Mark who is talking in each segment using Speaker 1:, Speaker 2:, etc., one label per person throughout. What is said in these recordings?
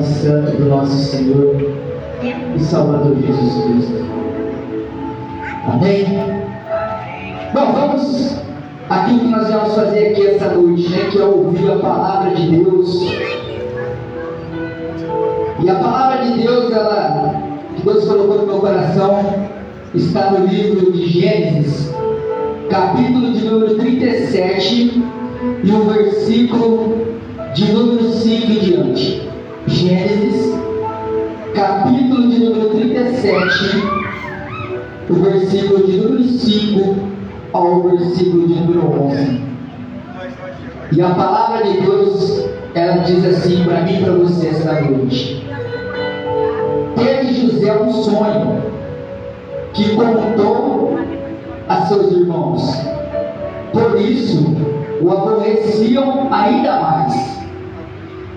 Speaker 1: Santo do nosso Senhor e Salvador Jesus Cristo. Amém? Bom, vamos aqui o que nós vamos fazer aqui essa noite, né? Que é ouvir a palavra de Deus. E a palavra de Deus, que Deus colocou no meu coração, está no livro de Gênesis, capítulo de número 37 e o versículo de número 5 em diante. Gênesis, capítulo de número 37, o versículo de número 5 ao versículo de número 11. E a palavra de Deus, ela diz assim para mim e para você esta noite: teve José um sonho que contou a seus irmãos, por isso o aborreciam ainda mais,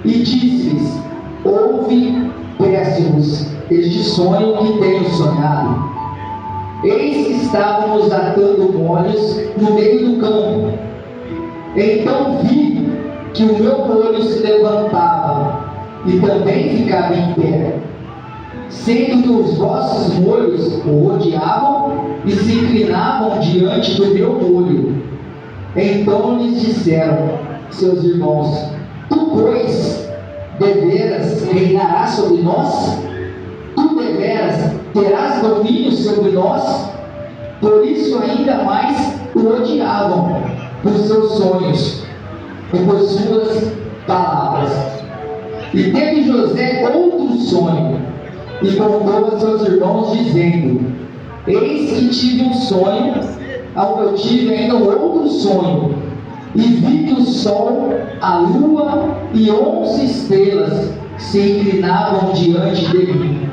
Speaker 1: e disse-lhes: ouve, peço-vos, este sonho que tenho sonhado. Eis que estávamos atando molhos no meio do campo. Então vi que o meu molho se levantava e também ficava em pé, sendo que os vossos molhos o rodeavam e se inclinavam diante do meu molho. Então lhes disseram seus irmãos: tu, pois, deveras reinarás sobre nós? Tu deveras terás domínio sobre nós? Por isso ainda mais o odiavam por seus sonhos e por suas palavras. E teve José outro sonho, e contou a seus irmãos, dizendo: eis que tive um sonho, ao que eu tive ainda outro sonho, e vi que o sol, a lua e 11 estrelas se inclinavam diante de mim.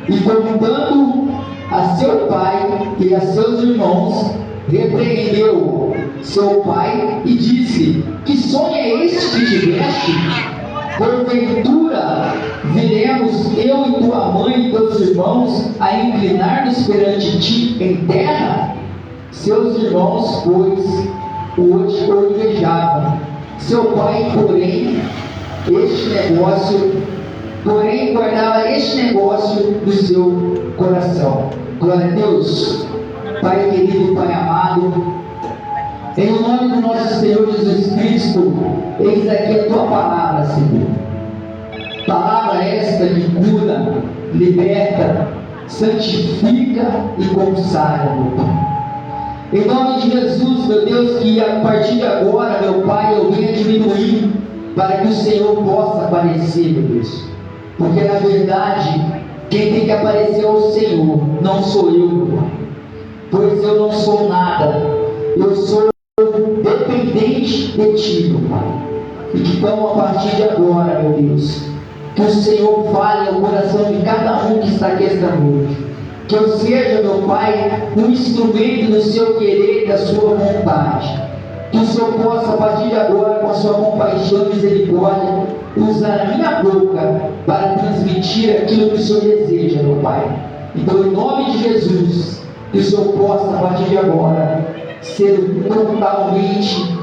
Speaker 1: E contando a seu pai e a seus irmãos, repreendeu seu pai e disse: que sonho é este que tiveste? Porventura viremos eu e tua mãe e teus irmãos a inclinar-nos perante ti em terra? Seus irmãos, pois, o invejavam. Seu pai, porém, guardava este negócio no seu coração. Glória a Deus. Pai querido, Pai amado, em nome do nosso Senhor Jesus Cristo, eis aqui a tua palavra, Senhor. Palavra esta que cura, liberta, santifica e consagra, meu Pai. Em nome de Jesus, meu Deus, que a partir de agora, meu Pai, eu venha diminuir para que o Senhor possa aparecer, meu Deus. Porque na verdade, quem tem que aparecer é o Senhor, não sou eu, meu Pai. Pois eu não sou nada, eu sou dependente de Ti, meu Pai. E que então, a partir de agora, meu Deus, que o Senhor fale ao coração de cada um que está aqui esta noite. Que eu seja, meu Pai, um instrumento do seu querer e da sua vontade. Que o Senhor possa, a partir de agora, com a sua compaixão e misericórdia, usar a minha boca para transmitir aquilo que o Senhor deseja, meu Pai. Então, em nome de Jesus, que o Senhor possa, a partir de agora, ser totalmente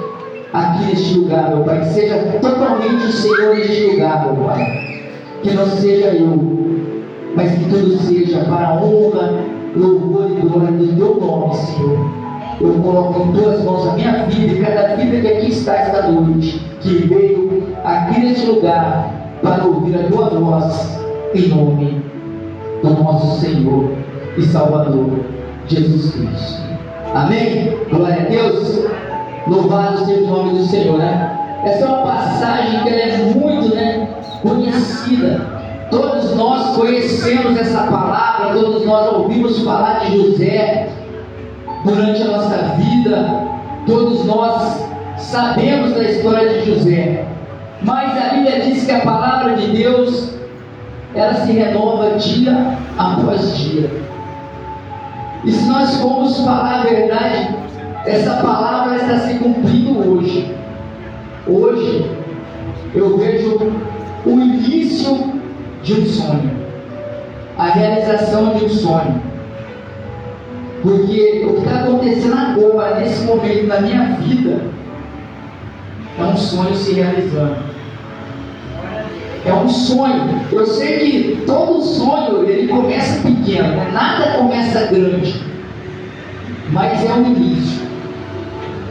Speaker 1: aqui neste lugar, meu Pai. Que seja totalmente o Senhor neste lugar, meu Pai. Que não seja eu, mas que tudo seja para a honra, louvor e glória do teu nome, Senhor. Eu coloco em tuas mãos a minha vida e cada vida que aqui está esta noite, que veio aqui neste lugar para ouvir a tua voz, em nome do nosso Senhor e Salvador Jesus Cristo. Amém? Glória a Deus. Louvado seja o nome do Senhor, né? Essa é uma passagem que ela é muito, conhecida. Todos nós conhecemos essa palavra, todos nós ouvimos falar de José durante a nossa vida, todos nós sabemos da história de José, mas a Bíblia diz que a palavra de Deus, ela se renova dia após dia. E se nós formos falar a verdade, essa palavra está se cumprindo hoje. Hoje eu vejo o início de um sonho, a realização de um sonho, porque o que está acontecendo agora, nesse momento da minha vida, é um sonho se realizando. É um sonho. Eu sei que todo sonho ele começa pequeno, né? Nada começa grande, mas é o início.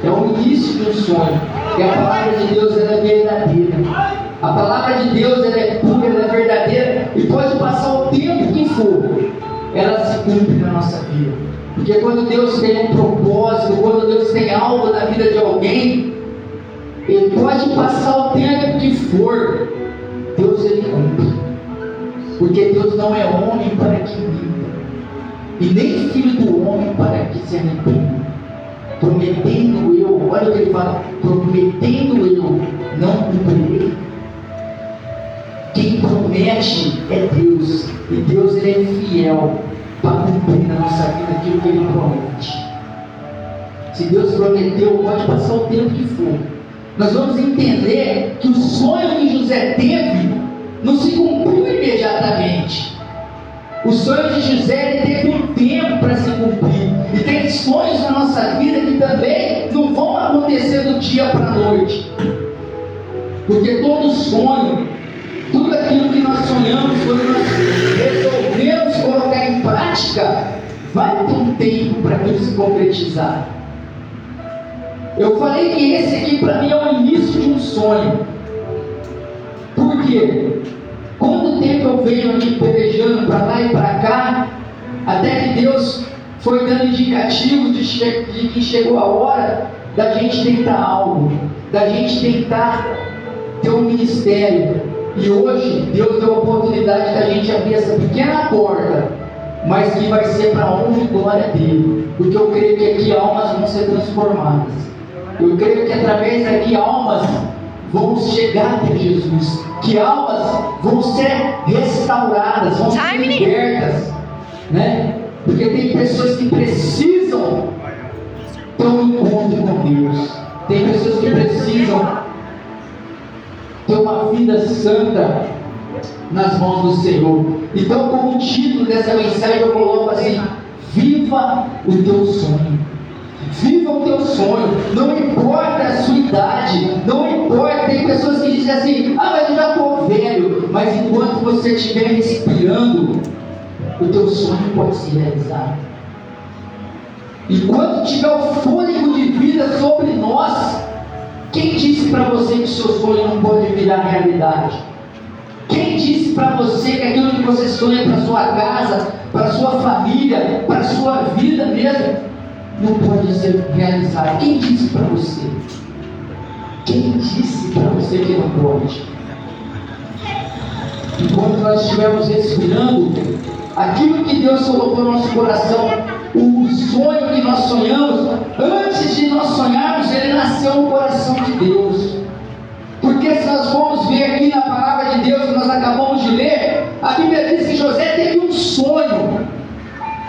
Speaker 1: É o início de um sonho. E a palavra de Deus ela é verdadeira. A palavra de Deus ela é pura, ela é verdadeira, e pode passar o tempo que for, ela se cumpre na nossa vida. Porque quando Deus tem um propósito, quando Deus tem algo na vida de alguém, Ele pode passar o tempo que for, Deus ele cumpre. Porque Deus não é homem para que minta, e nem filho do homem para que se arrependa. Prometendo eu, olha o que ele fala, prometendo eu, não cumprirei. Quem promete é Deus, e Deus ele é fiel para cumprir na nossa vida aquilo que Ele promete. Se Deus prometeu, pode passar o tempo que for. Nós vamos entender que o sonho que José teve não se cumpriu imediatamente. O sonho de José ele teve um tempo para se cumprir. E tem sonhos na nossa vida que também não vão acontecer do dia para a noite. Porque todo sonho, tudo aquilo que nós sonhamos, quando nós resolvemos colocar em prática, vai ter um tempo para aquilo se concretizar. Eu falei que esse aqui para mim é o início de um sonho. Por quê? Quanto tempo eu venho aqui pelejando para lá e para cá, até que Deus foi dando indicativo de que chegou a hora da gente tentar algo, da gente tentar ter um ministério. E hoje Deus deu a oportunidade da gente abrir essa pequena porta, mas que vai ser para a honra e glória dele. Porque eu creio que aqui almas vão ser transformadas. Eu creio que através daqui almas vão chegar até Jesus, que almas vão ser restauradas, vão ser libertas, né? Porque tem pessoas que precisam ter um encontro com Deus, tem pessoas que precisam ter uma vida santa nas mãos do Senhor. Então, como título dessa mensagem, eu coloco assim: viva o teu sonho. Viva o teu sonho, não importa a sua idade, não importa. Tem pessoas que dizem assim: ah, mas eu já estou velho. Mas enquanto você estiver respirando, o teu sonho pode se realizar. Enquanto tiver o fôlego de vida sobre nós, quem disse para você que o seu sonho não pode virar realidade? Quem disse para você que aquilo que você sonha para sua casa, para sua família, para sua vida mesmo, não pode ser realizado? Quem disse para você? Quem disse para você que não pode? Enquanto nós estivermos respirando, aquilo que Deus colocou no nosso coração, o sonho que nós sonhamos, antes de nós sonharmos, ele nasceu no coração de Deus. Porque se nós formos ver aqui na palavra de Deus que nós acabamos de ler, a Bíblia diz que José teve um sonho.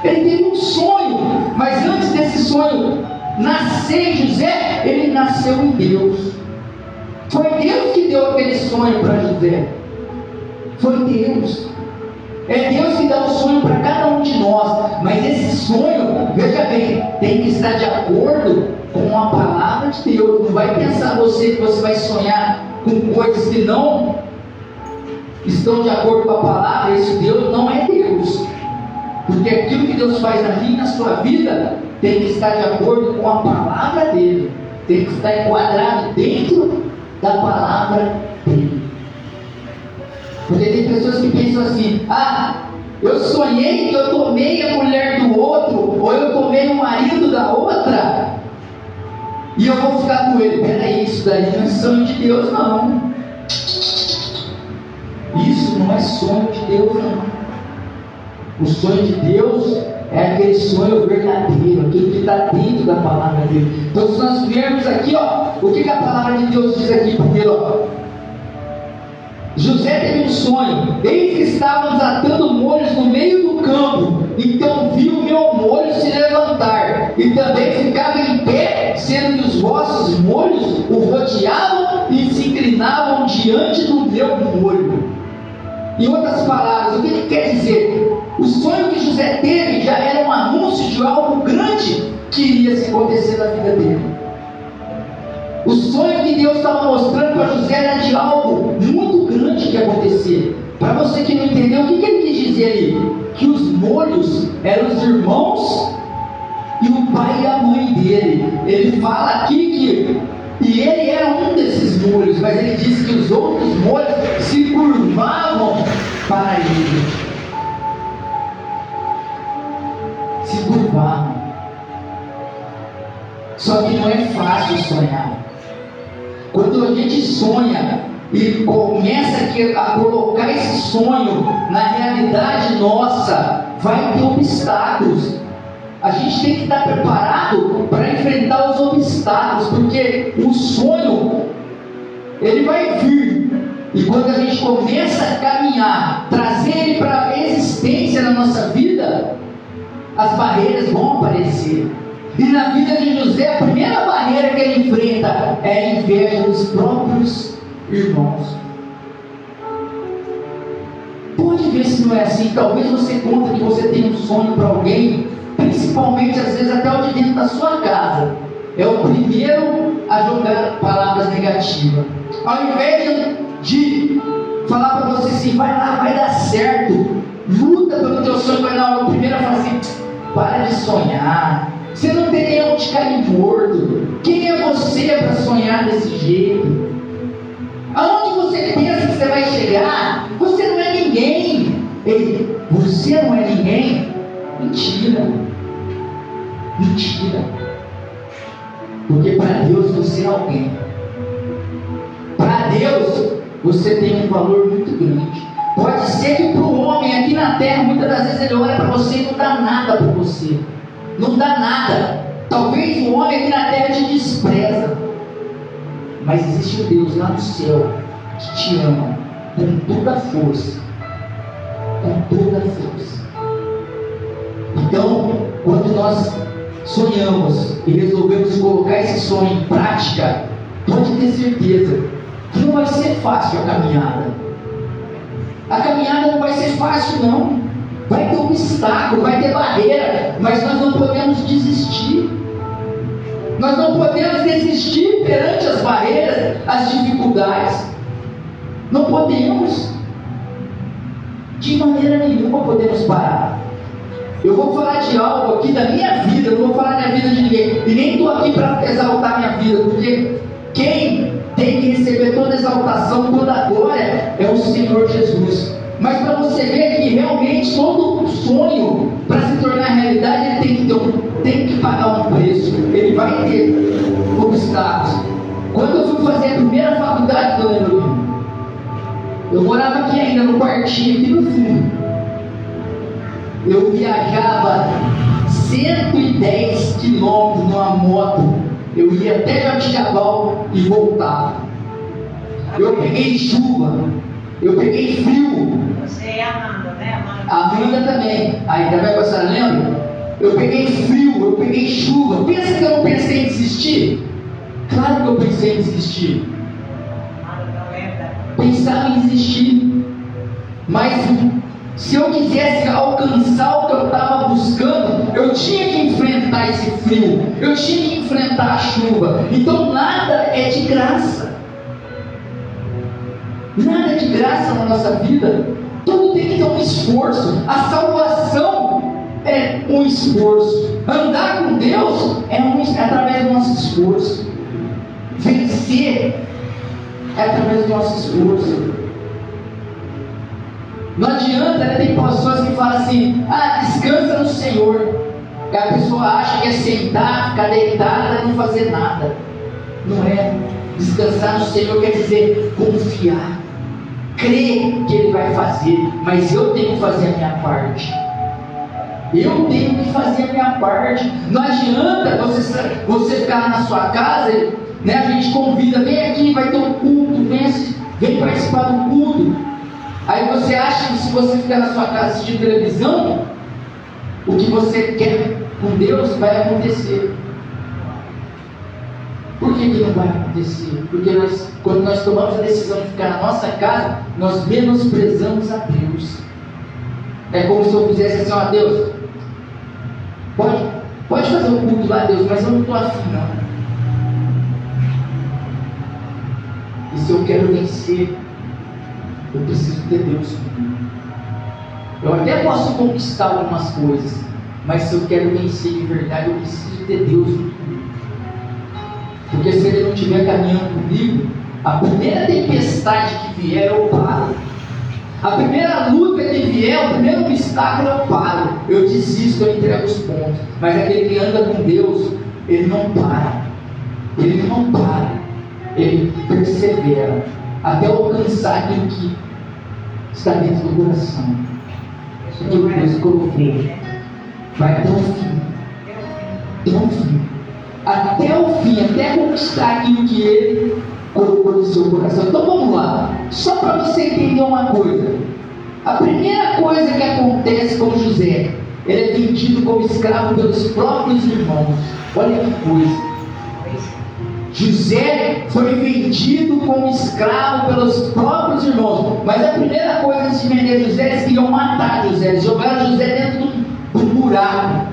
Speaker 1: Ele teve um sonho, mas antes desse sonho nascer em José, ele nasceu em Deus. Foi Deus que deu aquele sonho para José. Foi Deus. É Deus que dá o sonho para cada um de nós. Mas esse sonho, veja bem, tem que estar de acordo com a palavra de Deus. Não vai pensar você que você vai sonhar com coisas que não estão de acordo com a palavra. Esse Deus não é Deus. Porque aquilo que Deus faz na minha e na sua vida tem que estar de acordo com a palavra dele. Tem que estar enquadrado dentro da palavra dele. Porque tem pessoas que pensam assim: ah, eu sonhei que eu tomei a mulher do outro, ou eu tomei o marido da outra, e eu vou ficar com ele. Peraí, isso daí não é sonho de Deus, não. Isso não é sonho de Deus, não. O sonho de Deus é aquele sonho verdadeiro, aquele que está dentro da palavra dele. Então, se nós viermos aqui, ó, o que a palavra de Deus diz aqui? Primeiro, ó, José teve um sonho: eis que estávamos atando molhos no meio do campo, então vi o meu molho se levantar, e também ficava em pé, sendo que os vossos molhos o rodeavam e se inclinavam diante do meu molho. Em outras palavras, o que ele quer dizer? O sonho que José teve já era um anúncio de algo grande que iria se acontecer na vida dele. O sonho que Deus estava mostrando para José era de algo muito grande tinha que acontecer. Para você que não entendeu, o que ele quis dizer ali? Que os molhos eram os irmãos e o pai e a mãe dele. Ele fala aqui que e ele era um desses molhos, mas ele disse que os outros molhos se curvavam para ele. Se curvavam. Só que não é fácil sonhar. Quando a gente sonha e começa a colocar esse sonho na realidade nossa, vai ter obstáculos. A gente tem que estar preparado para enfrentar os obstáculos, porque o sonho, ele vai vir. E quando a gente começa a caminhar, trazer ele para a existência na nossa vida, as barreiras vão aparecer. E na vida de José, a primeira barreira que ele enfrenta é a inveja dos próprios irmãos. Pode ver se não é assim. Talvez você conta que você tem um sonho para alguém, principalmente às vezes até o de dentro da sua casa. É o primeiro a jogar palavras negativas. Ao invés de falar para você assim, vai lá, vai dar certo, luta pelo teu sonho, vai lá, o primeiro a falar assim, para de sonhar, você não tem nem onde cair morto. Quem é você para sonhar desse jeito? Aonde você pensa que você vai chegar, você não é ninguém. Ei, você não é ninguém? Mentira. Mentira. Porque para Deus você é alguém. Para Deus você tem um valor muito grande. Pode ser que para o homem aqui na terra, muitas das vezes ele olha para você e não dá nada para você. Não dá nada. Talvez o homem aqui na terra te despreza. Mas existe um Deus lá no céu que te ama com toda a força. Com toda a força. Então, quando nós sonhamos e resolvemos colocar esse sonho em prática, pode ter certeza que não vai ser fácil a caminhada. A caminhada não vai ser fácil, não. Vai ter obstáculo, vai ter barreira, mas nós não podemos desistir. Nós não podemos desistir perante as barreiras, as dificuldades. Não podemos. De maneira nenhuma podemos parar. Eu vou falar de algo aqui da minha vida, eu não vou falar da vida de ninguém. E nem estou aqui para exaltar minha vida, porque quem tem que receber toda a exaltação, toda a glória é o Senhor Jesus. Mas para você ver que realmente todo sonho, para se tornar realidade, ele tem que pagar um preço. Ele vai ter obstáculos. Quando eu fui fazer a primeira faculdade, dona Heloísa, eu morava aqui ainda no quartinho, aqui no fundo. Eu viajava 110 quilômetros numa moto. Eu ia até Jabuticabal e voltava. Eu peguei chuva, eu peguei frio.
Speaker 2: Você e a Amanda, né?
Speaker 1: Amanda também. Aí também a senhora lembra? Eu peguei frio, eu peguei chuva. Pensa que eu não pensei em desistir? Claro que eu pensei em desistir. Pensava em desistir. Mas se eu quisesse alcançar o que eu estava buscando, eu tinha que enfrentar esse frio, eu tinha que enfrentar a chuva. Então nada é de graça. Nada é de graça na nossa vida. Tudo tem que ter um esforço. A salvação é um esforço. Andar com Deus é através do nosso esforço. Vencer é através do nosso esforço. Não adianta, né? Tem pessoas que falam assim, descansa no Senhor. E a pessoa acha que é sentar, ficar deitada e não fazer nada. Não é. Descansar no Senhor quer dizer confiar, crer que Ele vai fazer, mas eu tenho que fazer a minha parte. Eu tenho que fazer a minha parte. Não adianta você ficar na sua casa, né? A gente convida, vem aqui, vai ter um culto, vem participar do culto. Aí você acha que se você ficar na sua casa assistindo televisão, o que você quer com Deus vai acontecer. Por que não vai acontecer? Porque quando nós tomamos a decisão de ficar na nossa casa, nós menosprezamos a Deus. É como se eu fizesse assim, Deus, pode fazer o culto lá, Deus, mas eu não estou afim, não. E se eu quero vencer, eu preciso ter Deus comigo. Eu até posso conquistar algumas coisas, mas se eu quero vencer de verdade, eu preciso ter Deus comigo. Porque se Ele não estiver caminhando comigo, a primeira tempestade que vier, eu paro. A primeira luta que vier, o primeiro obstáculo, eu paro. Eu desisto, eu entrego os pontos. Mas aquele que anda com Deus, ele não para. Ele não para. Ele persevera até alcançar aquilo que está dentro do coração. Aquilo que Deus colocou. Vai até o fim. Até o fim. Até o fim, até conquistar aquilo que Ele colocou no seu coração. Então vamos lá, só para você entender uma coisa. A primeira coisa que acontece com José, ele é vendido como escravo pelos próprios irmãos. Olha que coisa. José foi vendido como escravo pelos próprios irmãos. Mas a primeira coisa antes de vender José, eles queriam matar José. Eles jogaram José dentro do buraco.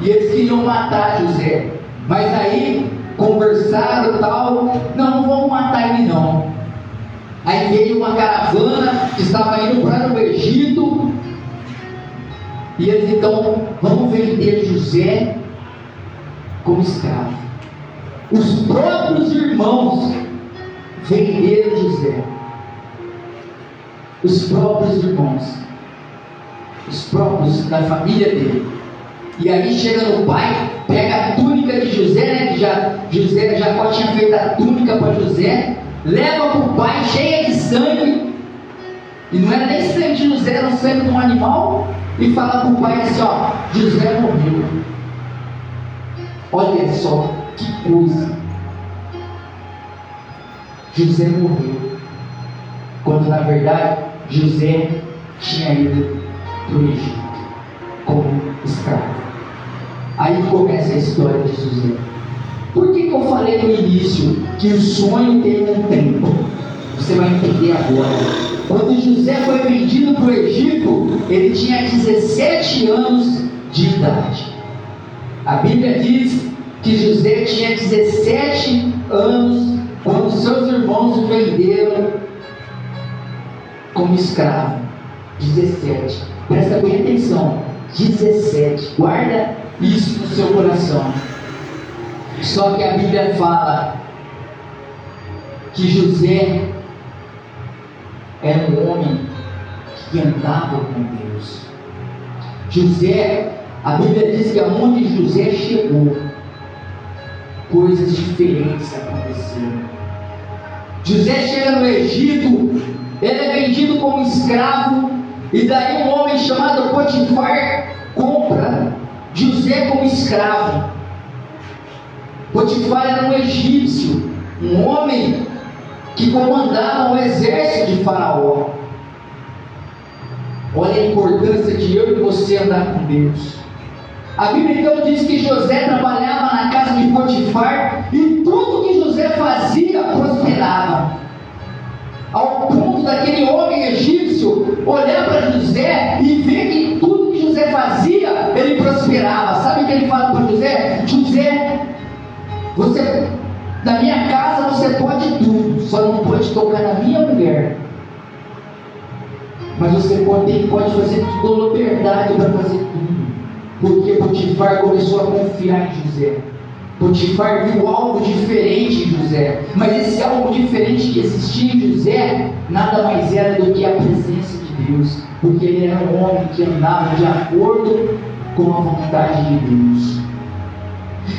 Speaker 1: E eles queriam matar José. Mas aí conversaram e tal, não vamos matar ele não. Aí veio uma caravana que estava indo para o Egito, e eles então, vamos vender José como escravo. Os próprios irmãos venderam José. Os próprios irmãos, os próprios da família dele. E aí chega no pai, pega a túnica de José, né, que Jacó tinha feito a túnica para José, leva para o pai cheia de sangue, e não era nem sangue de José, era o sangue de um animal, e fala para o pai assim, ó, José morreu. Olha só, que coisa. José morreu, quando na verdade José tinha ido para o Egito como escravo. Aí começa a história de José. Por que eu falei no início que o sonho tem um tempo? Você vai entender agora. Quando José foi vendido para o Egito, ele tinha 17 anos de idade. A Bíblia diz que José tinha 17 anos quando seus irmãos o venderam como escravo. 17. Presta bem atenção. 17. Guarda isso no seu coração. Só que a Bíblia fala que José era um homem que andava com Deus. José, a Bíblia diz que aonde José chegou, coisas diferentes aconteceram. José chega no Egito, ele é vendido como escravo, e daí um homem chamado Potifar compra José como escravo. Potifar era um egípcio, um homem que comandava o exército de Faraó. Olha a importância de eu e você andar com Deus. A Bíblia então diz que José trabalhava na casa de Potifar, e tudo que José fazia prosperava, ao ponto daquele homem egípcio olhar para José e ver que tudo que José fazia, ele prosperava. Sabe o que ele fala para José? José, você, na minha casa você pode tudo, só não pode tocar na minha mulher. Mas você pode fazer toda a liberdade para fazer tudo. Porque Potifar começou a confiar em José. Potifar viu algo diferente em José. Mas esse algo diferente que existia em José nada mais era do que a presença de Deus. Porque ele era um homem que andava de acordo com a vontade de Deus.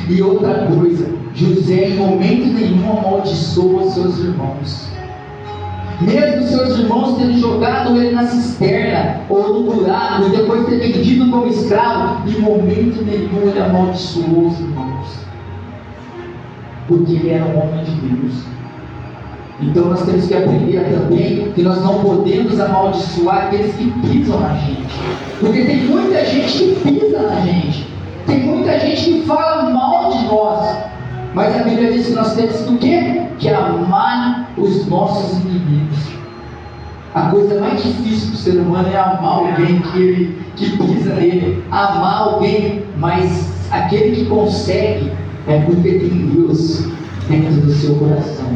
Speaker 1: E outra coisa, José em momento nenhum amaldiçoou seus irmãos. Mesmo seus irmãos terem jogado ele na cisterna ou no buraco e depois ter vendido como escravo, em momento nenhum ele amaldiçoou os irmãos, porque ele era um homem de Deus. Então nós temos que aprender também que nós não podemos amaldiçoar aqueles que pisam na gente, porque tem muita gente que pisa na gente, tem muita gente que fala mal de nós. Mas a Bíblia diz que nós temos o quê? Que amar os nossos inimigos. A coisa mais difícil para o ser humano é amar alguém que pisa nele. Amar alguém, mas aquele que consegue é porque tem Deus dentro do seu coração.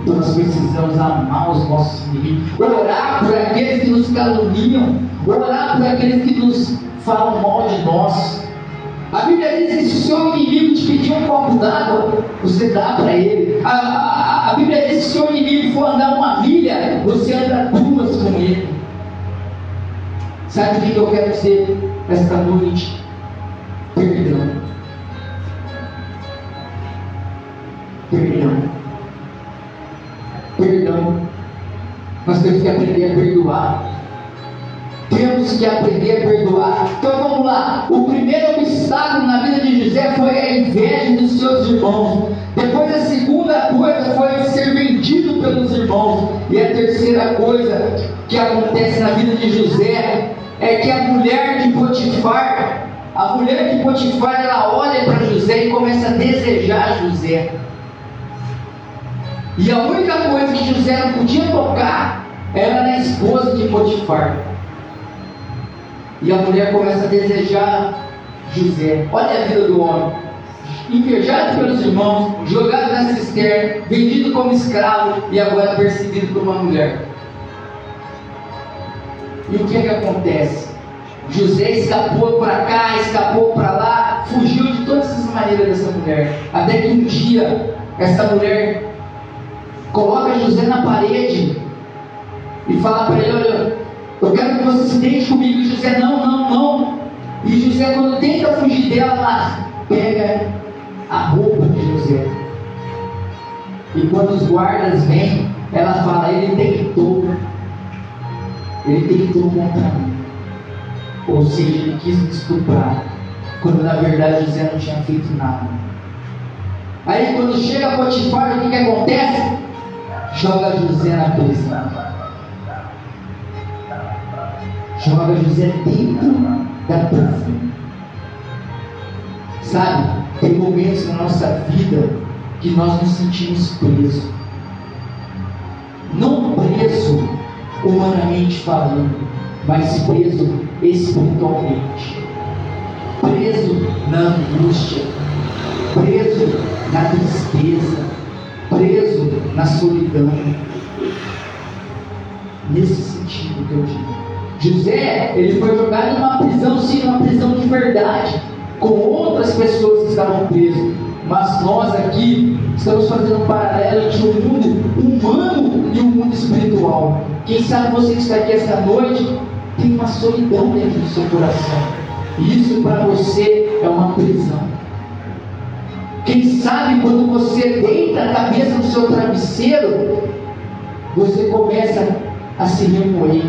Speaker 1: Então nós precisamos amar os nossos inimigos, orar por aqueles que nos caluniam, orar por aqueles que nos falam mal de nós. A Bíblia diz que se o seu inimigo te pedir um copo d'água, você dá para ele. A Bíblia diz que se o seu inimigo for andar uma milha, você anda 2 com ele. Sabe o que eu quero dizer esta noite? Perdão. Perdão. Perdão. Nós temos que aprender a perdoar. Temos que aprender a perdoar. Então vamos lá. O primeiro obstáculo na vida de José foi a inveja dos seus irmãos. Depois a segunda coisa foi ser vendido pelos irmãos. E a terceira coisa que acontece na vida de José é que a mulher de Potifar, ela olha para José e começa a desejar José. E a única coisa que José não podia tocar era na esposa de Potifar. E a mulher começa a desejar José. Olha a vida do homem: invejado pelos irmãos, jogado na cisterna, vendido como escravo e agora perseguido por uma mulher. E o que acontece? José escapou para cá, escapou para lá, fugiu de todas as maneiras dessa mulher, até que um dia essa mulher coloca José na parede e fala para ele: olha, eu quero que você se deite comigo. E José: não. E José, quando tenta fugir dela, ela pega a roupa de José. E quando os guardas vêm, ela fala: ele tentou contra mim. Ou seja, ele quis me estuprar, quando na verdade José não tinha feito nada. Aí quando chega a Potifar, o que acontece? Joga José na prisão. Joga José dentro da prisão. Sabe, tem momentos na nossa vida que nós nos sentimos presos. Não preso humanamente falando, mas preso espiritualmente. Preso na angústia, preso na tristeza, preso na solidão. Nesse sentido que eu digo. José, ele foi jogado em uma prisão, sim, uma prisão de verdade, com outras pessoas que estavam presas. Mas nós aqui estamos fazendo um paralelo entre o mundo humano e o mundo espiritual. Quem sabe você que está aqui esta noite tem uma solidão dentro do seu coração, e isso para você é uma prisão. Quem sabe quando você deita a cabeça no seu travesseiro, você começa a se remoer.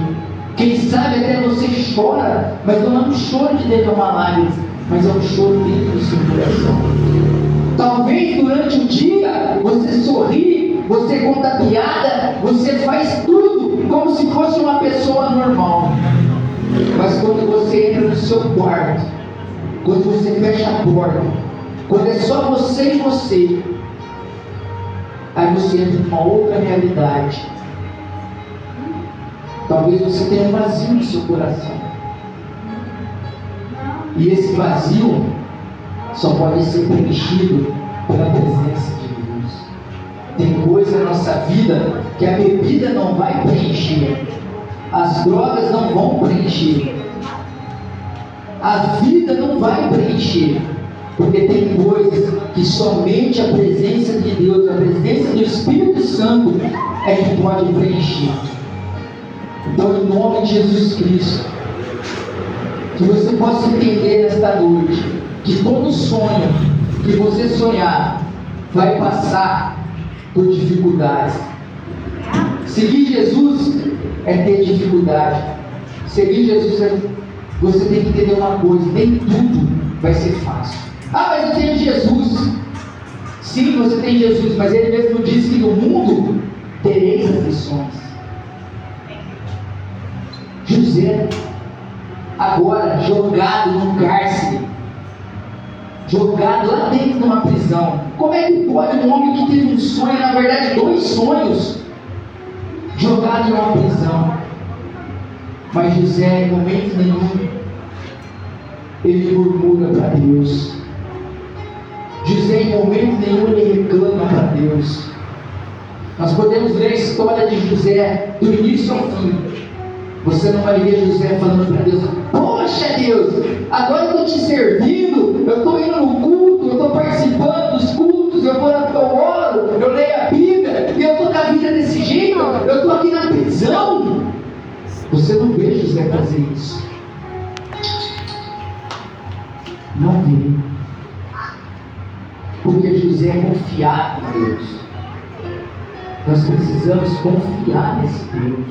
Speaker 1: Quem sabe até você chora, mas não é um choro de derramar lágrimas, mas é um choro dentro do seu coração. Talvez durante o dia você sorri, você conta piada, você faz tudo como se fosse uma pessoa normal. Mas quando você entra no seu quarto, quando você fecha a porta, quando é só você e você, aí você entra numa outra realidade. Talvez você tenha um vazio no seu coração. E esse vazio só pode ser preenchido pela presença de Deus. Tem coisa na nossa vida que a bebida não vai preencher, as drogas não vão preencher, a vida não vai preencher, porque tem coisas que somente a presença de Deus, a presença do Espírito Santo é que pode preencher. Então, em nome de Jesus Cristo, que você possa entender nesta noite que todo sonho que você sonhar vai passar por dificuldades. Seguir Jesus é ter dificuldade. Seguir Jesus é... Você tem que entender uma coisa: nem tudo vai ser fácil. Mas eu tenho Jesus. Sim, você tem Jesus, mas Ele mesmo disse que no mundo tereis aflições. José, agora jogado num cárcere, jogado lá dentro de uma prisão. Como é que pode um homem que teve um sonho, na verdade 2 sonhos, jogado numa prisão? Mas José, em momento nenhum, ele murmura para Deus. José, em momento nenhum, ele reclama para Deus. Nós podemos ler a história de José do início ao fim. Você não vai ver José falando para Deus: poxa Deus, agora eu estou te servindo, eu estou indo no culto, eu estou participando dos cultos, eu oro, eu leio a Bíblia, e eu estou com a vida desse jeito, eu estou aqui na prisão. Você não vê José fazer isso. Não vê. Porque José é confiado em Deus. Nós precisamos confiar nesse Deus.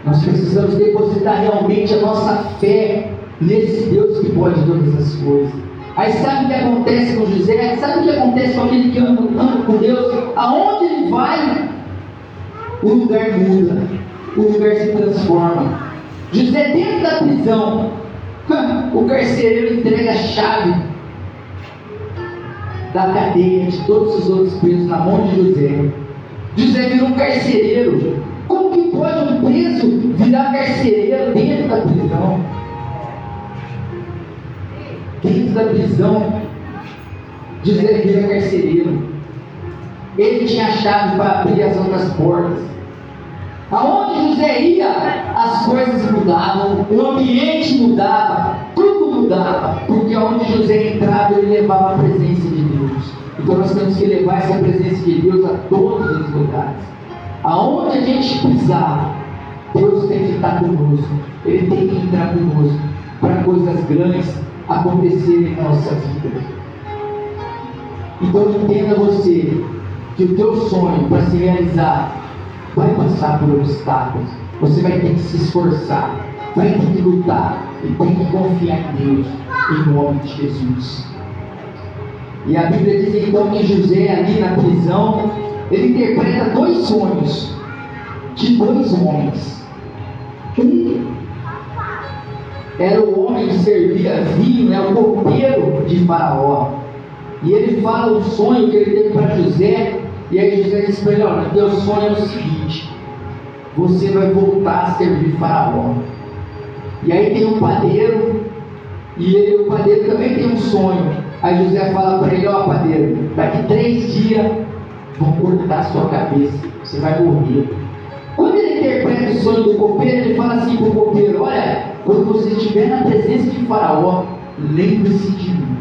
Speaker 1: Nós precisamos depositar realmente a nossa fé nesse Deus que pode todas as coisas. Aí sabe o que acontece com José? Sabe o que acontece com aquele que anda com Deus? Aonde ele vai, o lugar muda, o lugar se transforma. José dentro da prisão, o carcereiro entrega a chave da cadeia de todos os outros presos na mão de José. José virou um carcereiro. Como que pode um preso virar carcereiro dentro da prisão? Dentro da prisão, José vira carcereiro. Ele tinha a chave para abrir as outras portas. Aonde José ia, as coisas mudavam, o ambiente mudava, tudo mudava, porque aonde José entrava, ele levava a presença de Deus. Então nós temos que levar essa presença de Deus a todos os lugares. Aonde a gente pisar, Deus tem que estar conosco, Ele tem que entrar conosco, para coisas grandes acontecerem na nossa vida. Então entenda você, que o teu sonho para se realizar vai passar por obstáculos. Você vai ter que se esforçar, vai ter que lutar e tem que confiar em Deus, em nome de Jesus. E a Bíblia diz então que José, ali na prisão, ele interpreta dois sonhos de dois homens. Um era o homem que servia vinho, o copeiro de Faraó. E ele fala o sonho que ele teve para José. E aí José diz para ele: olha, teu sonho é o seguinte: você vai voltar a servir Faraó. E aí tem um padeiro, e o padeiro também tem um sonho. Aí José fala para ele: ó padeiro, daqui 3 dias vão cortar a sua cabeça, você vai morrer. Quando ele interpreta o sonho do copeiro, ele fala assim para o copeiro: olha, quando você estiver na presença de Faraó, lembre-se de mim.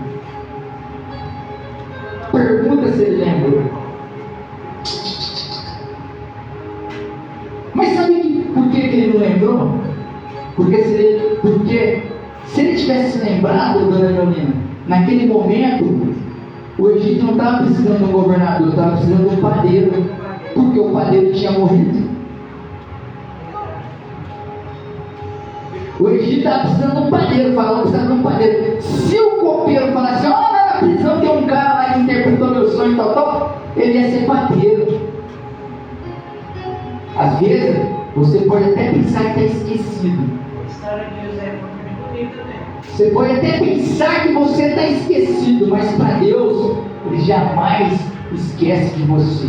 Speaker 1: Pergunta se ele lembra. Mas sabe por que ele não lembrou? Porque se ele tivesse se lembrado, dona Leonina, naquele momento, o Egito não estava precisando de um governador, estava precisando de um padeiro, porque o padeiro tinha morrido. O Egito estava precisando de um padeiro, falou precisando de um padeiro. Se o copeiro falasse: olha, na prisão tem um cara lá que interpretou meu sonho e tal, ele ia ser padeiro. Às vezes, você pode até pensar que está esquecido.
Speaker 2: A história de José foi muito bonita, né?
Speaker 1: Você pode até pensar que você está esquecido, mas para Deus, Ele jamais esquece de você.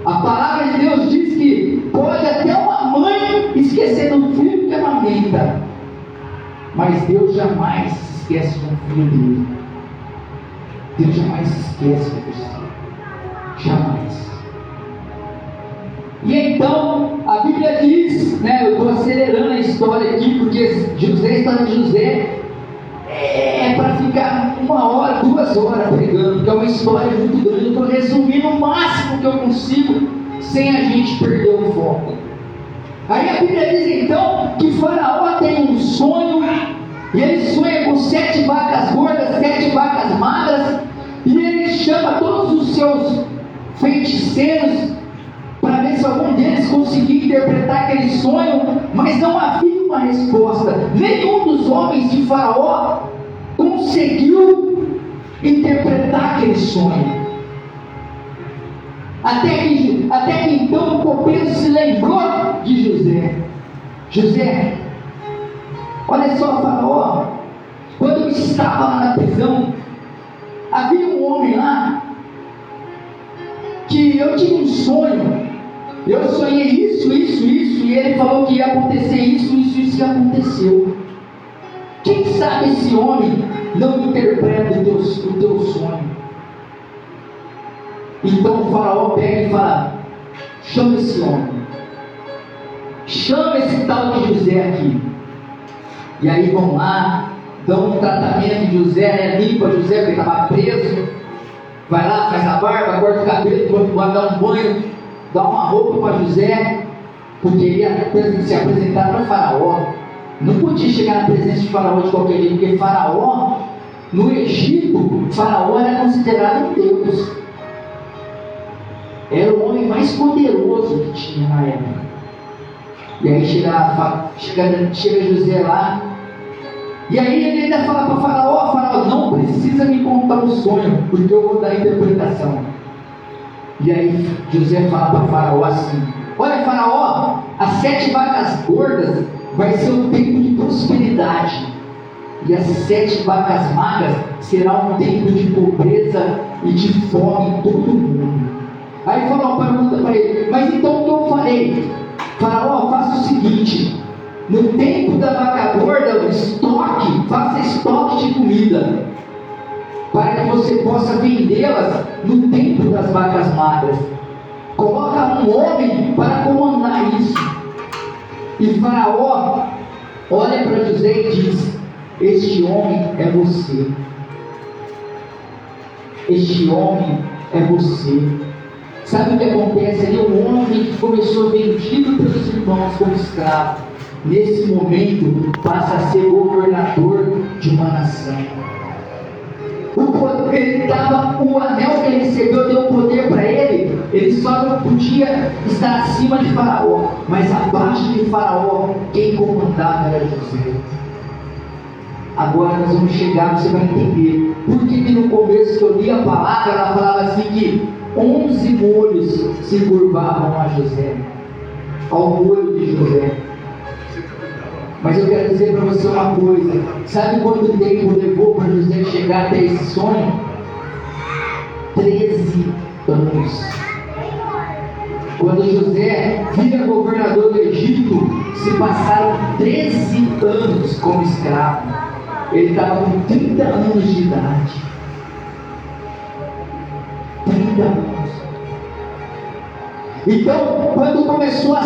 Speaker 1: A palavra de Deus diz que pode até uma mãe esquecer do filho que amamenta, mas Deus jamais se esquece de um filho dele. Deus jamais se esquece de você. Jamais. E então, a Bíblia diz, eu estou acelerando a história aqui, porque José, a história de José, é para ficar 1 hora, 2 horas pregando, porque é uma história muito grande. Eu estou resumindo o máximo que eu consigo, sem a gente perder o foco. Aí a Bíblia diz então, que Faraó tem um sonho, e ele sonha com 7 vacas gordas, 7 vacas magras, e ele chama todos os seus feiticeiros, para ver se algum deles conseguia interpretar aquele sonho, mas não havia uma resposta. Nenhum dos homens de Faraó conseguiu interpretar aquele sonho. Até que então o copeiro se lembrou de José. José, olha só, Faraó, quando eu estava lá na prisão, havia um homem lá que eu tinha um sonho. Eu sonhei isso, e ele falou que ia acontecer isso, e aconteceu. Quem sabe esse homem não interpreta o teu sonho? Então o Faraó pega e fala: chama esse homem, chama esse tal de José aqui. E aí vão lá, dão um tratamento de José, né? Limpa José porque estava preso, vai lá, faz a barba, corta o cabelo, vai dar um banho, dá uma roupa para José, porque ele ia se apresentar para Faraó. Não podia chegar na presença de Faraó de qualquer jeito, porque Faraó, no Egito, Faraó era considerado um deus, era o homem mais poderoso que tinha na época. E aí chega José lá, e aí ele ainda fala para Faraó: Faraó, não precisa me contar o sonho, porque eu vou dar a interpretação. E aí José fala para Faraó assim: olha, Faraó, as 7 vacas gordas vai ser um tempo de prosperidade, e as 7 vacas magras será um tempo de pobreza e de fome em todo o mundo. Aí Faraó pergunta para ele: mas então o que eu falei? Faraó, faça o seguinte: no tempo da vaca gorda, faça estoque de comida, para que você possa vendê-las no tempo das vacas magras. Coloca um homem para comandar isso. E Faraó olha para José e diz: este homem é você. Este homem é você. Sabe o que acontece ali? Um homem que começou vendido pelos irmãos como escravo, nesse momento passa a ser governador de uma nação. O anel que ele recebeu deu poder para ele. Ele só não podia estar acima de Faraó, mas abaixo de Faraó quem comandava era José. Agora nós vamos chegar, você vai entender por que no começo que eu li a palavra, ela falava assim que 11 molhos se curvavam a José, ao molho de José. Mas eu quero dizer para você uma coisa: sabe quanto tempo levou para José chegar até esse sonho? 13 anos. Quando José vira governador do Egito, se passaram 13 anos como escravo. Ele estava com 30 anos de idade. 30 anos. Então, quando começou a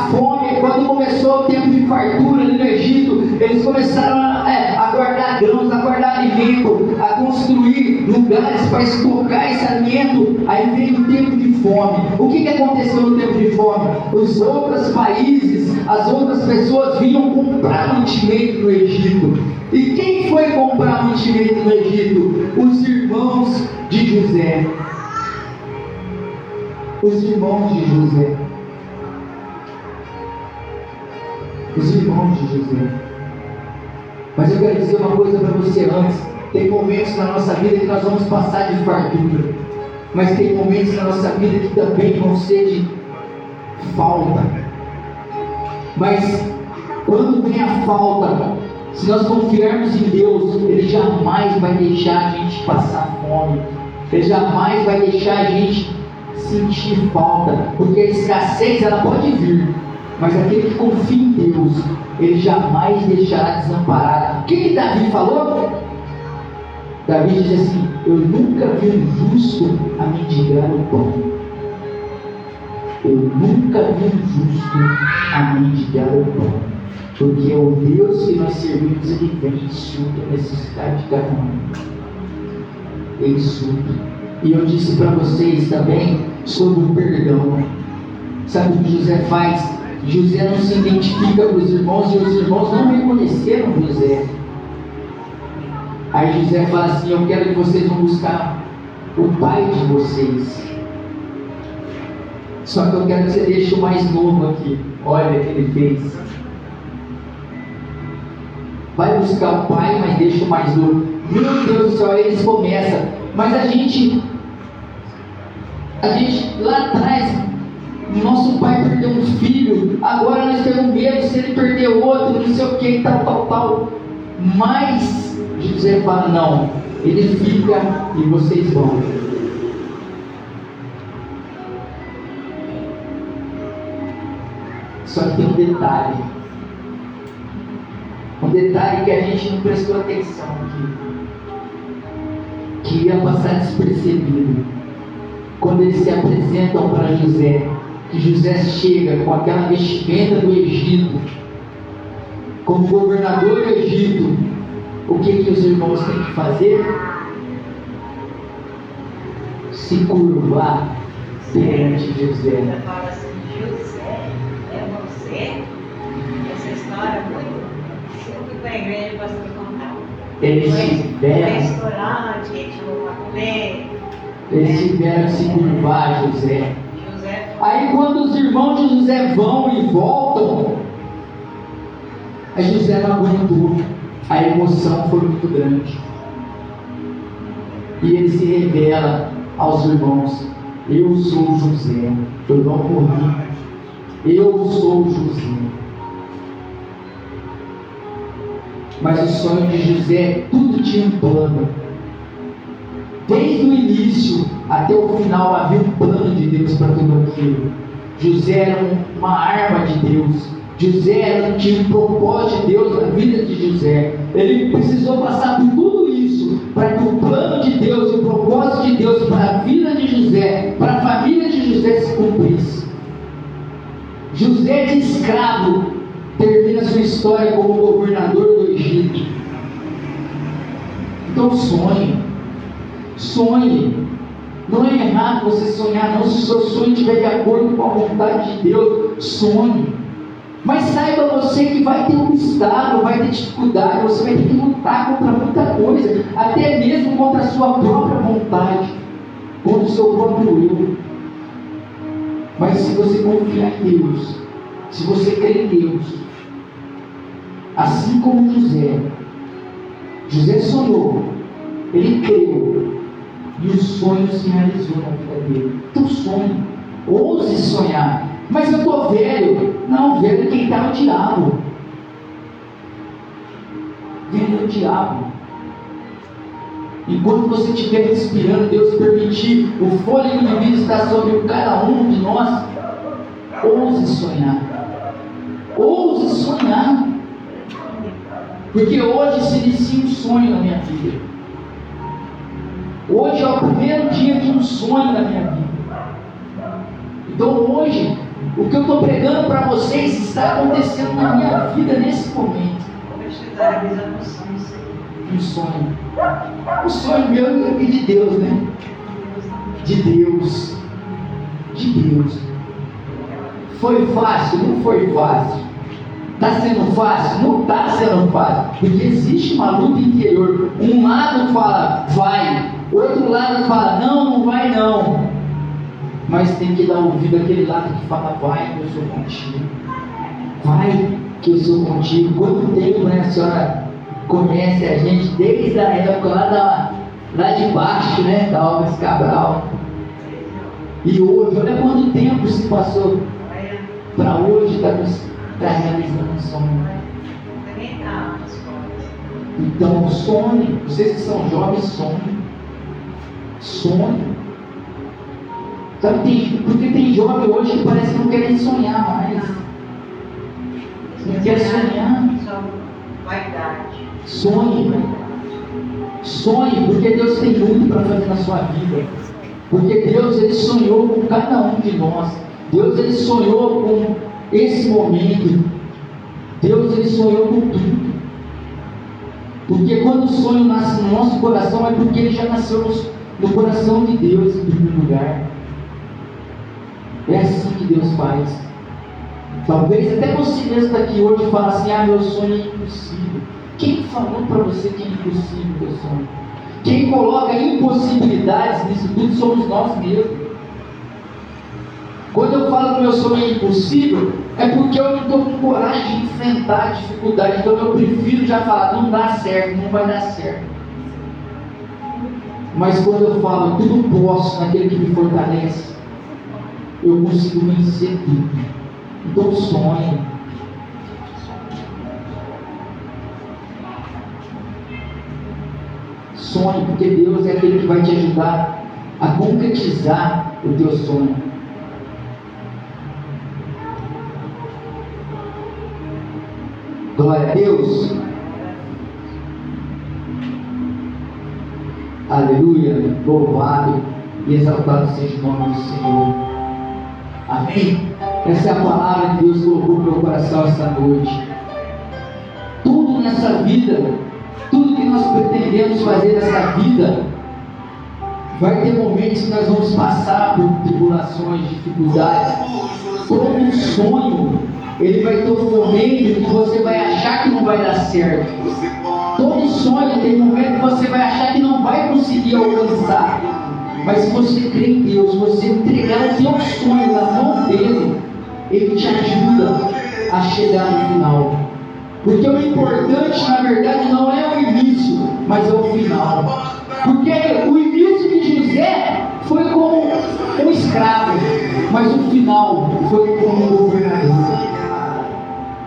Speaker 1: fome, quando começou o tempo de fartura ali no Egito, eles começaram a guardar grãos, a guardar alimento, a construir lugares para estocar esse alimento. Aí veio o tempo de fome. O que aconteceu no tempo de fome? Os outros países, as outras pessoas vinham comprar mantimento no Egito. E quem foi comprar mantimento no Egito? Os irmãos de José. Os irmãos de José. Os irmãos de José. Mas eu quero dizer uma coisa para você antes. Tem momentos na nossa vida que nós vamos passar de fartura, mas tem momentos na nossa vida que também vão ser de falta. Mas quando vem a falta, se nós confiarmos em Deus, Ele jamais vai deixar a gente passar fome. Ele jamais vai deixar a gente sentir falta, porque a escassez ela pode vir, mas aquele que confia em Deus, ele jamais deixará desamparado. O que Davi falou? Davi diz assim: eu nunca vi um justo a mendigar o pão. Eu nunca vi um justo a mendigar o pão, porque o Deus que nós servimos, Ele vem e supre a necessidade de cada um. Ele supre. E eu disse para vocês também sobre o perdão. Sabe o que José faz? José não se identifica com os irmãos, e os irmãos não reconheceram José. Aí José fala assim: eu quero que vocês vão buscar o pai de vocês. Só que eu quero que você deixe o mais novo aqui. Olha o que ele fez. Vai buscar o pai, mas deixa o mais novo. Meu Deus do céu, aí eles começam. Mas a gente lá atrás, nosso pai perdeu um filho, agora nós temos medo se ele perder outro, não sei o que, tal. Mas José fala: não, ele fica e vocês vão. Só que tem um detalhe que a gente não prestou atenção aqui, que ia passar despercebido. Quando eles se apresentam para José, que José chega com aquela vestimenta do Egito, como governador do Egito, o que os irmãos têm que fazer? Se curvar perante José.
Speaker 2: Fala assim, José, é você? Essa história é muito. Sempre para a igreja, pastor contar.
Speaker 1: Eles tiveram.
Speaker 2: Restaurante, chamou para comer.
Speaker 1: Eles tiveram que se curvar, José.
Speaker 2: José.
Speaker 1: Aí quando os irmãos de José vão e voltam, a José não aguentou. A emoção foi muito grande. E ele se revela aos irmãos: eu sou José, eu não morri, eu sou José. Mas o sonho de José, tudo tinha um plano. Desde o início até o final havia um plano de Deus para tudo aquilo. José era uma arma de Deus. José tinha um propósito de Deus na vida de José. Ele precisou passar por tudo isso para que o plano de Deus e o propósito de Deus para a vida de José, para a família de José se cumprisse. José de escravo termina sua história como governador do Egito. Então sonhe. Não é errado você sonhar, não. Se o seu sonho estiver de acordo com a vontade de Deus, sonhe. Mas saiba você que vai ter obstáculo, vai ter dificuldade, você vai ter que lutar contra muita coisa, até mesmo contra a sua própria vontade, contra o seu próprio eu. Mas se você confiar em Deus, se você crer em Deus, assim como José sonhou, ele creu, e o sonho se realizou na vida dele. Então sonhe, ouse sonhar. Mas eu estou velho. Não, velho é quem está no diabo. Velho é o diabo. Enquanto você estiver respirando, Deus permitir o fôlego de vida estar sobre cada um de nós, ouse sonhar. Ouse sonhar. Porque hoje se inicia um sonho na minha vida. Hoje é o primeiro dia de um sonho na minha vida. Então hoje, o que eu estou pregando para vocês está acontecendo na minha vida nesse momento. Um sonho. Um sonho meu e de Deus, né? De Deus. Foi fácil? Não foi fácil. Está sendo fácil? Não está sendo fácil. Porque existe uma luta interior. Um lado fala, vai. Outro lado fala, não vai não. Mas tem que dar ouvido àquele lado que fala, vai que eu sou contigo. Vai que eu sou contigo. Quanto tempo, né, a senhora conhece a gente desde a época lá de baixo, né, da Alves Cabral. E hoje, olha quanto tempo se passou para hoje está realizando um sonho. Então sonhe, vocês que são jovens, sonhe. Sabe, porque tem jovem hoje que parece que não querem sonhar mais. Não quer sonhar. Sonhe, porque Deus tem muito para fazer na sua vida. Porque Deus, Ele sonhou com cada um de nós. Deus, Ele sonhou com esse momento. Deus, Ele sonhou com tudo. Porque quando o sonho nasce no nosso coração, é porque ele já nasceu no coração de Deus em primeiro lugar. É assim que Deus faz. Talvez até você mesmo está aqui hoje e fala assim, meu sonho é impossível. Quem falou para você que é impossível o teu sonho? Quem coloca impossibilidades nisso tudo somos nós mesmos. Quando eu falo que meu sonho é impossível, é porque eu não estou com coragem de enfrentar a dificuldade. Então eu prefiro já falar, não dá certo, não vai dar certo. Mas quando eu falo, tudo posso naquele que me fortalece, eu consigo vencer tudo. Então sonhe. Sonhe, porque Deus é aquele que vai te ajudar a concretizar o teu sonho. Glória a Deus. Aleluia. Louvado e exaltado seja o nome do Senhor. Amém? Essa é a palavra que Deus colocou no meu coração esta noite. Tudo nessa vida, tudo que nós pretendemos fazer nessa vida, vai ter momentos que nós vamos passar por tribulações, dificuldades. Todo sonho, ele vai ter um momento que você vai achar que não vai dar certo. Todo sonho tem um momento que você vai achar que não vai conseguir alcançar. Mas se você crê em Deus, se você entregar o seu sonho na mão dele, ele te ajuda a chegar no final. Porque o importante, na verdade, não é o início, mas é o final. Porque o início de José foi como um escravo, mas o final foi como um governador.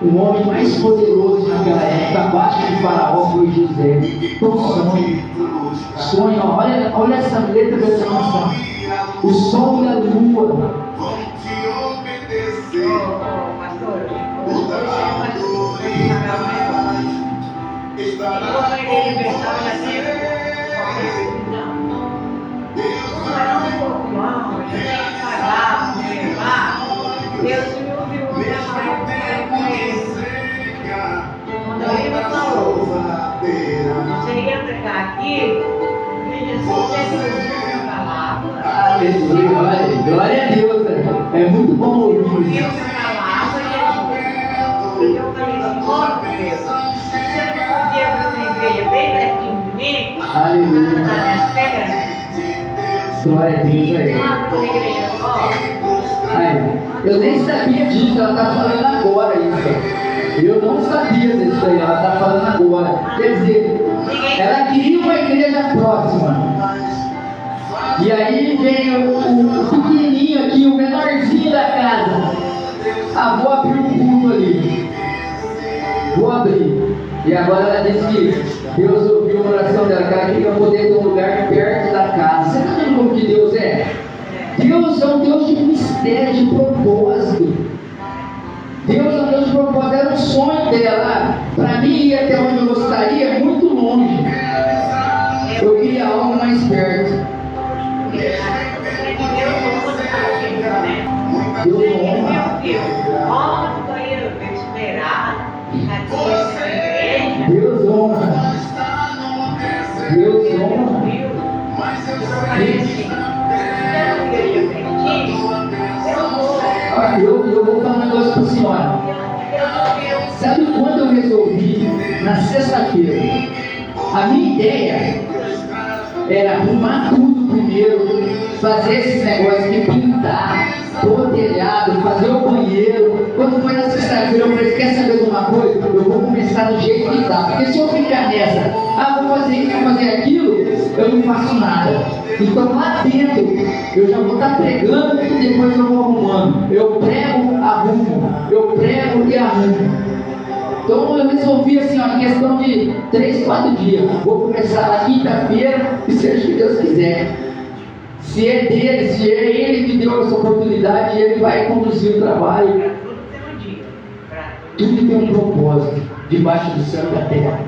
Speaker 1: O homem mais poderoso naquela época, abaixo de Faraó, foi José. Então, sonho, olha essa letra dessa canção. O sol e a lua.
Speaker 2: Deus me ouviu quando ele me falou, você ia pregar aqui, ele disse, você ouviu a palavra.
Speaker 1: Aleluia, glória a Deus, é muito bom ouvir.
Speaker 2: Ouviu a palavra e eu falei assim, ó Deus, você não podia para uma igreja bem pertinho de mim,
Speaker 1: aleluia,
Speaker 2: nas minhas pedras.
Speaker 1: Glória a Deus, aí. Eu nem sabia disso, ela está falando agora isso. Eu não sabia disso aí, ela está falando agora. Quer dizer, ela queria uma igreja próxima. E aí veio o pequenininho aqui, o menorzinho da casa. Ah, vou abrir um culto ali. Vou abrir. E agora ela disse que Deus ouviu a oração dela, que ela queria poder ter um lugar perto da casa. Você está vendo como que Deus é? Deus é um Deus de mistério, de propósito. Deus é um Deus de propósito. Era um sonho dela. Para mim ir até onde eu gostaria é muito longe. Eu queria algo mais perto. Deus honra. Deus honra. Deus honra. Eu vou falar um negócio para a senhora. Sabe quando eu resolvi? Na sexta-feira. A minha ideia era arrumar tudo primeiro, fazer esses negócios de pintar, pôr o telhado, fazer o banheiro. Quando foi na sexta-feira, eu falei, quer saber de uma coisa? Eu vou começar do jeito que dá. Porque se eu ficar nessa, vou fazer isso, vou fazer aquilo, eu não faço nada. Então lá dentro, eu já vou estar pregando e depois eu vou arrumando. Eu prego, arrumo. Eu prego e arrumo. Então eu resolvi assim, ó, em questão de 3, 4 dias. Vou começar na quinta-feira e seja o que Deus quiser. Se é dele, se é ele que deu essa oportunidade, ele vai conduzir o trabalho. Tudo tem um propósito, debaixo do céu e da terra,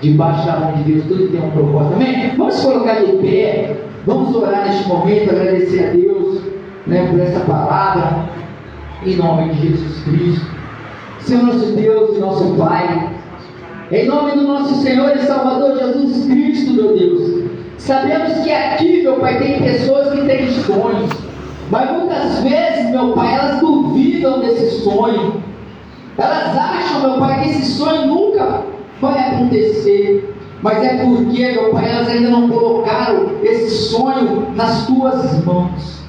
Speaker 1: debaixo da mão de Deus, tudo tem um propósito. Amém? Vamos colocar de pé, vamos orar neste momento, agradecer a Deus, por essa palavra, em nome de Jesus Cristo. Senhor nosso Deus e nosso Pai, em nome do nosso Senhor e Salvador Jesus Cristo, meu Deus, sabemos que aqui, meu Pai, tem pessoas que têm sonhos, mas muitas vezes, meu Pai, elas duvidam desse sonho. Elas acham, meu Pai, que esse sonho nunca vai acontecer. Mas é porque, meu Pai, elas ainda não colocaram esse sonho nas Tuas mãos.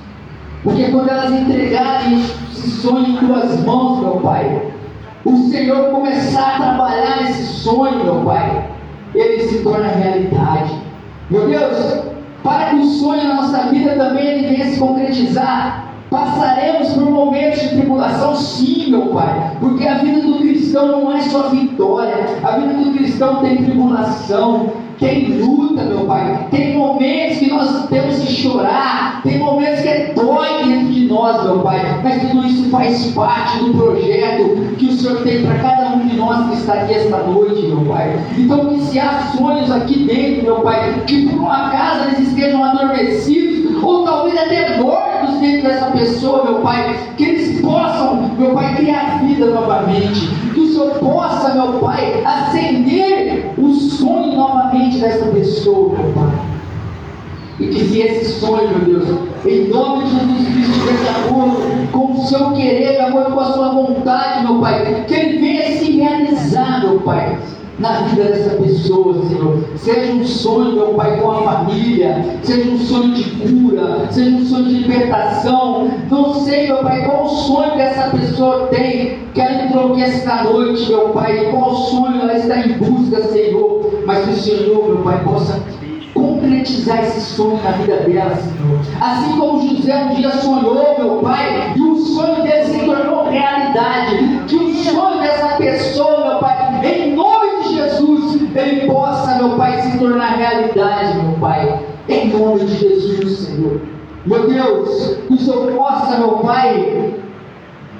Speaker 1: Porque quando elas entregarem esse sonho em Tuas mãos, meu Pai, o Senhor começar a trabalhar nesse sonho, meu Pai, ele se torna realidade. Meu Deus, para que o sonho na nossa vida também ele venha se concretizar, passaremos por momentos de tribulação, sim, meu Pai, porque a vida do cristão não é só vitória, a vida do cristão tem tribulação, tem luta, meu Pai, tem momentos que nós temos que chorar, tem momentos que dói dentro de nós, meu Pai, mas tudo isso faz parte do projeto que o Senhor tem para cada um de nós que está aqui esta noite, meu Pai. Então, que se há sonhos aqui dentro, meu Pai, que por um acaso eles estejam adormecidos, ou talvez até mortos, acordos dentro dessa pessoa, meu Pai, que eles possam, meu Pai, criar vida novamente, que o Senhor possa, meu Pai, acender o sonho novamente dessa pessoa, meu Pai. E que se esse sonho, meu Deus, em nome de Jesus Cristo, tivesse acordo com o seu querer, de acordo com a sua vontade, meu Pai, que ele venha se realizar, meu Pai, na vida dessa pessoa, Senhor. Seja um sonho, meu Pai, com a família, seja um sonho de cura, seja um sonho de libertação. Não sei, meu Pai, qual o sonho que essa pessoa tem, que ela entrou aqui esta noite, meu Pai, qual sonho ela está em busca, Senhor, mas que o Senhor, meu Pai, possa concretizar esse sonho na vida dela, Senhor. Assim como José um dia sonhou, meu Pai, e o sonho dele se tornou realidade. Que o sonho dessa pessoa, meu Pai, em nome de Jesus, ele possa, meu Pai, se tornar realidade, meu Pai. Em nome de Jesus, Senhor. Meu Deus, que o Senhor possa, meu Pai,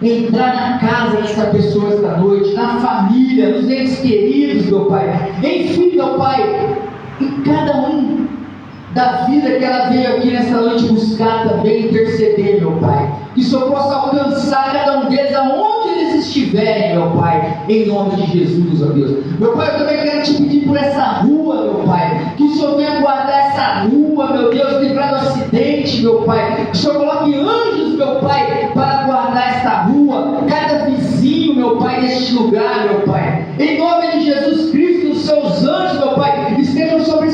Speaker 1: entrar na casa dessa pessoa esta noite, na família, nos entes queridos, meu Pai. Enfim, meu Pai, em cada um da vida que ela veio aqui nessa noite buscar também, interceder, meu Pai. Que o Senhor possa alcançar cada um deles aonde eles estiverem, meu Pai, em nome de Jesus, ó Deus. Meu Pai, eu também quero te pedir por essa rua, meu Pai, que o Senhor venha guardar essa rua, meu Deus, livrar do acidente, meu Pai. Que o Senhor coloque anjos, meu Pai, para guardar esta rua, cada vizinho, meu Pai, deste lugar, meu Pai. Em nome de Jesus Cristo, os seus anjos, meu Pai, estejam sobre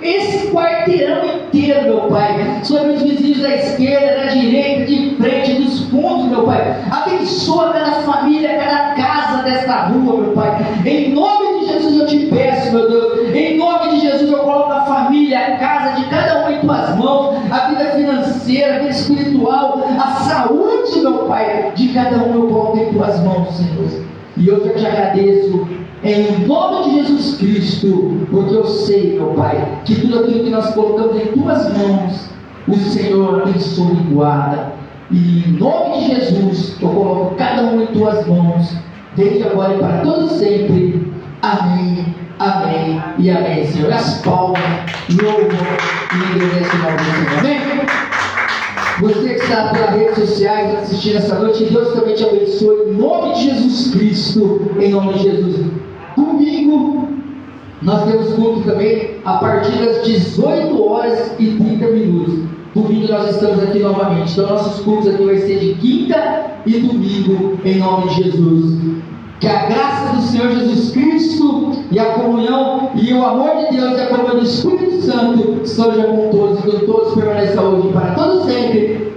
Speaker 1: esse quarteirão inteiro, meu Pai, sobre os vizinhos da esquerda, da direita, de frente, dos fundos, meu Pai. Abençoa cada família, cada casa desta rua, meu Pai. Em nome de Jesus eu te peço, meu Deus. Em nome de Jesus eu coloco a família, a casa de cada um em tuas mãos, a vida financeira, a vida espiritual, a saúde, meu Pai, de cada um eu coloco em tuas mãos, Senhor. E eu já te agradeço em nome de Jesus Cristo, porque eu sei, meu Pai, que tudo aquilo que nós colocamos em tuas mãos, o Senhor abençoa e guarda. E em nome de Jesus, eu coloco cada um em tuas mãos, desde agora e para todo sempre. Amém, amém e amém, Senhor. As palmas, louvo e agradece o nome do Senhor. Amém? Você que está pelas redes sociais assistindo essa noite, Deus também te abençoe em nome de Jesus Cristo, em nome de Jesus. Domingo, nós temos culto também a partir das 18 horas e 30 minutos. Domingo nós estamos aqui novamente. Então nossos cultos aqui vai ser de quinta e domingo, em nome de Jesus. Que a graça do Senhor Jesus Cristo e a comunhão e o amor de Deus e a comunhão do Espírito Santo seja com todos, e que todos permaneçam hoje para todos sempre.